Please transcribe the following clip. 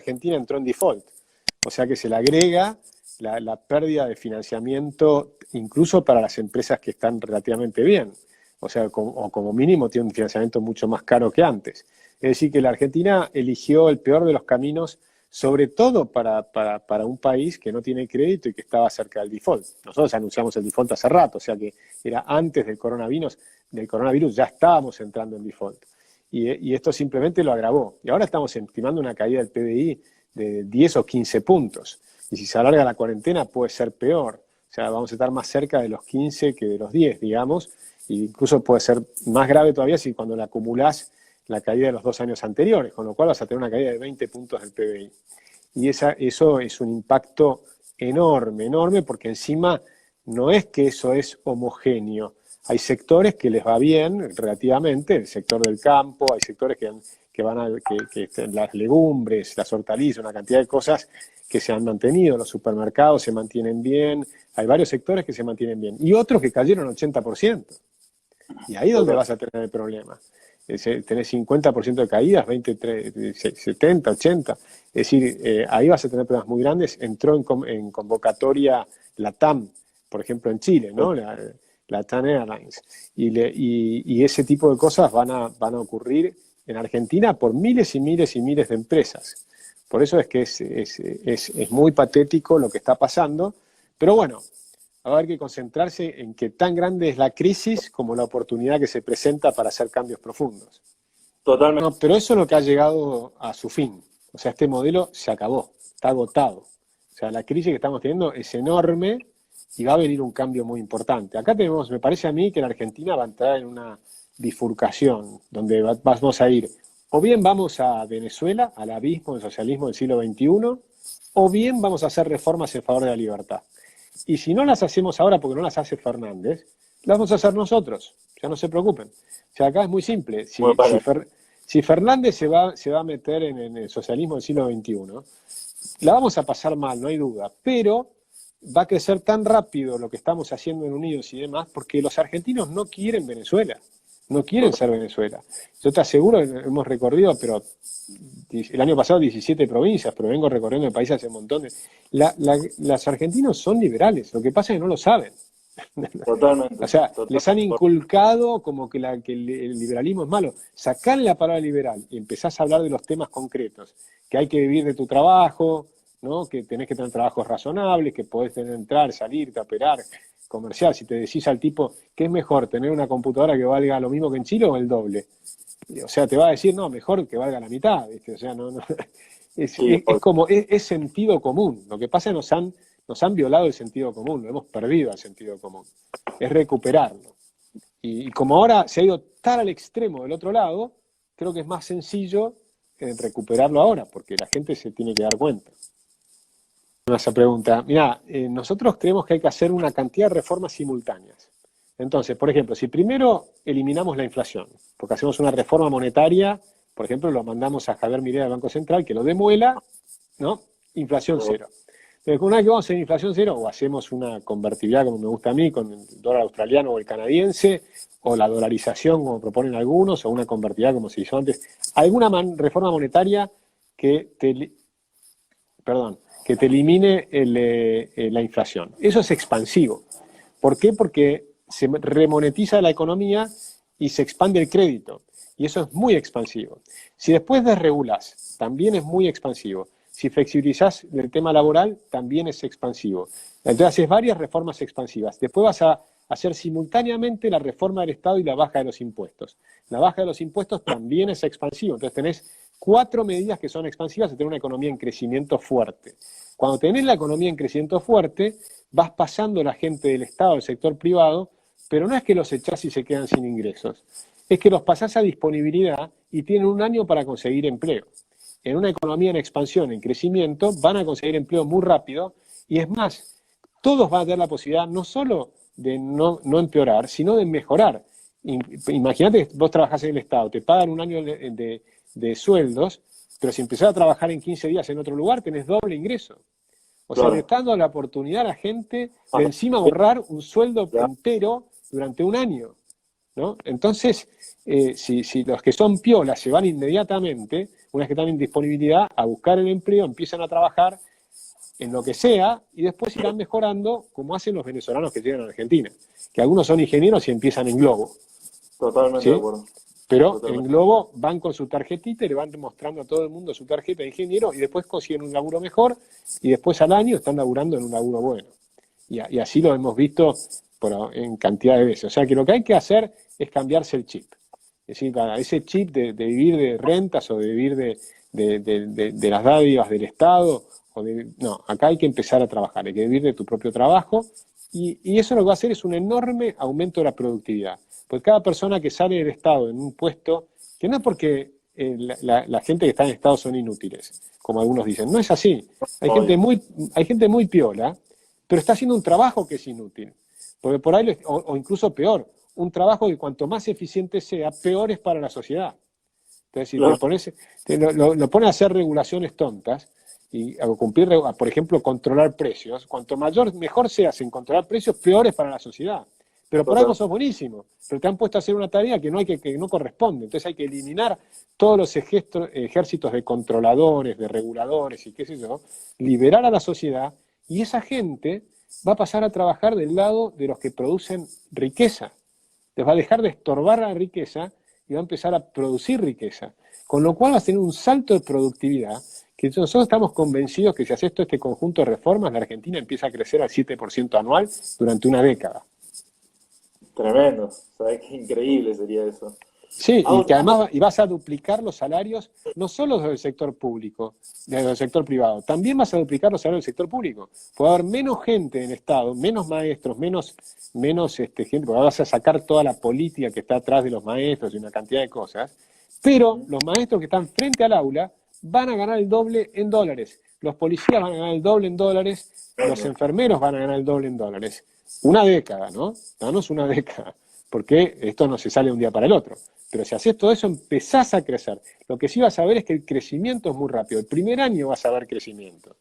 Argentina entró en default. O sea que se le agrega la pérdida de financiamiento incluso para las empresas que están relativamente bien. O sea, o como mínimo tiene un financiamiento mucho más caro que antes. Es decir, que la Argentina eligió el peor de los caminos, sobre todo para un país que no tiene crédito y que estaba cerca del default. Nosotros anunciamos el default hace rato, o sea que era antes del coronavirus ya estábamos entrando en default. Y esto simplemente lo agravó. Y ahora estamos estimando una caída del PBI de 10 o 15 puntos. Y si se alarga la cuarentena puede ser peor. O sea, vamos a estar más cerca de los 15 que de los 10, digamos. E incluso puede ser más grave todavía si cuando la acumulás la caída de los 2 años anteriores, con lo cual vas a tener una caída de 20 puntos del PBI. Y eso es un impacto enorme, enorme, porque encima no es que eso es homogéneo. Hay sectores que les va bien relativamente, el sector del campo, hay sectores que las legumbres, las hortalizas, una cantidad de cosas que se han mantenido, los supermercados se mantienen bien, hay varios sectores que se mantienen bien, y otros que cayeron 80%. Y ahí es donde vas a tener el problema. Tenés 50% de caídas, 70, 80. Es decir, ahí vas a tener problemas muy grandes. Entró en convocatoria la TAM, por ejemplo, en Chile, ¿no? La TAM Airlines. Y ese tipo de cosas van a ocurrir en Argentina por miles y miles y miles de empresas. Por eso es que es muy patético lo que está pasando. Pero bueno, va a haber que concentrarse en que tan grande es la crisis como la oportunidad que se presenta para hacer cambios profundos. Totalmente. No, pero eso es lo que ha llegado a su fin. O sea, este modelo se acabó, está agotado. O sea, la crisis que estamos teniendo es enorme y va a venir un cambio muy importante. Acá tenemos, me parece a mí que la Argentina va a entrar en una bifurcación donde vamos a ir, o bien vamos a Venezuela, al abismo del socialismo del siglo XXI, o bien vamos a hacer reformas en favor de la libertad. Y si no las hacemos ahora porque no las hace Fernández, las vamos a hacer nosotros, ya no se preocupen. O sea, acá es muy simple. Si Fernández se va a meter en el socialismo del siglo XXI, la vamos a pasar mal, no hay duda, pero va a crecer tan rápido lo que estamos haciendo en Unidos y demás, porque los argentinos no quieren Venezuela, no quieren ser Venezuela. Yo te aseguro, hemos recorrido, pero el año pasado 17 provincias, pero vengo recorriendo el país hace un montón de... Los argentinos son liberales, lo que pasa es que no lo saben. Totalmente. O sea, les han inculcado como que el liberalismo es malo. Sacarle la palabra liberal y empezás a hablar de los temas concretos, que hay que vivir de tu trabajo, ¿no? Que tenés que tener trabajos razonables, que podés entrar, salir, operar, comercial. Si te decís al tipo, ¿qué es mejor, tener una computadora que valga lo mismo que en Chile o el doble? O sea, te va a decir, no, mejor que valga la mitad, ¿viste? O sea, es sentido común. Lo que pasa es que nos han violado el sentido común, lo hemos perdido el sentido común. Es recuperarlo. Y como ahora se ha ido tan al extremo del otro lado, creo que es más sencillo recuperarlo ahora, porque la gente se tiene que dar cuenta. Esa pregunta. Mira, nosotros creemos que hay que hacer una cantidad de reformas simultáneas. Entonces, por ejemplo, si primero eliminamos la inflación, porque hacemos una reforma monetaria, por ejemplo, lo mandamos a Javier Milei del Banco Central, que lo demuela, ¿no? Inflación cero. Entonces, una vez que vamos a inflación cero, o hacemos una convertibilidad, como me gusta a mí, con el dólar australiano o el canadiense, o la dolarización, como proponen algunos, o una convertibilidad, como se hizo antes, alguna reforma monetaria que te elimine la inflación. Eso es expansivo. ¿Por qué? Porque se remonetiza la economía y se expande el crédito. Y eso es muy expansivo. Si después desregulás, también es muy expansivo. Si flexibilizás el tema laboral, también es expansivo. Entonces haces varias reformas expansivas. Después vas a hacer simultáneamente la reforma del Estado y la baja de los impuestos. La baja de los impuestos también es expansivo. Entonces tenés 4 medidas que son expansivas de tener una economía en crecimiento fuerte. Cuando tenés la economía en crecimiento fuerte, vas pasando la gente del Estado al sector privado, pero no es que los echás y se quedan sin ingresos. Es que los pasás a disponibilidad y tienen un año para conseguir empleo. En una economía en expansión, en crecimiento, van a conseguir empleo muy rápido y es más, todos van a tener la posibilidad no solo de no empeorar, sino de mejorar. Imagínate que vos trabajás en el Estado, te pagan un año de sueldos, pero si empezás a trabajar en 15 días en otro lugar, tenés doble ingreso. O sea, le está dando la oportunidad a la gente de encima ahorrar un sueldo entero durante un año. ¿no? Entonces, si los que son piolas se van inmediatamente, una vez que están en disponibilidad, a buscar el empleo, empiezan a trabajar en lo que sea, y después irán mejorando, como hacen los venezolanos que llegan a Argentina, que algunos son ingenieros y empiezan en Globo, Totalmente ¿sí? de acuerdo. Pero Totalmente. en Globo van con su tarjetita y le van mostrando a todo el mundo su tarjeta de ingeniero, y después consiguen un laburo mejor, y después al año están laburando en un laburo bueno. Y así lo hemos visto en cantidad de veces. O sea que lo que hay que hacer es cambiarse el chip. Es decir, ese chip de vivir de rentas o de vivir de las dádivas del Estado. No, acá hay que empezar a trabajar, hay que vivir de tu propio trabajo, y eso lo que va a hacer es un enorme aumento de la productividad. Porque cada persona que sale del Estado en un puesto, que no es porque la gente que está en Estado son inútiles, como algunos dicen, no es así. Hay gente muy piola, pero está haciendo un trabajo que es inútil. Porque por ahí, o incluso peor, un trabajo que cuanto más eficiente sea, peor es para la sociedad. Entonces, si lo pones a hacer regulaciones tontas, y a cumplir, por ejemplo, controlar precios, cuanto mejor seas en controlar precios, peor es para la sociedad. Pero por algo sos buenísimo, pero te han puesto a hacer una tarea que no corresponde. Entonces hay que eliminar todos los ejércitos de controladores, de reguladores y qué sé yo, liberar a la sociedad, y esa gente va a pasar a trabajar del lado de los que producen riqueza. Les va a dejar de estorbar la riqueza y va a empezar a producir riqueza. Con lo cual va a tener un salto de productividad que nosotros estamos convencidos que si haces todo este conjunto de reformas, la Argentina empieza a crecer al 7% anual durante una década. Tremendo. ¿Sabes qué increíble sería eso? Sí, y que Ahora, además vas a duplicar los salarios, no solo del sector público, del sector privado, también vas a duplicar los salarios del sector público. Puede haber menos gente en el Estado, menos maestros, menos gente, porque vas a sacar toda la política que está atrás de los maestros y una cantidad de cosas, pero los maestros que están frente al aula van a ganar el doble en dólares, los policías van a ganar el doble en dólares, los enfermeros van a ganar el doble en dólares. Una década, ¿no? Danos una década, porque esto no se sale de un día para el otro. Pero si haces todo eso, empezás a crecer. Lo que sí vas a ver es que el crecimiento es muy rápido. El primer año vas a ver crecimiento.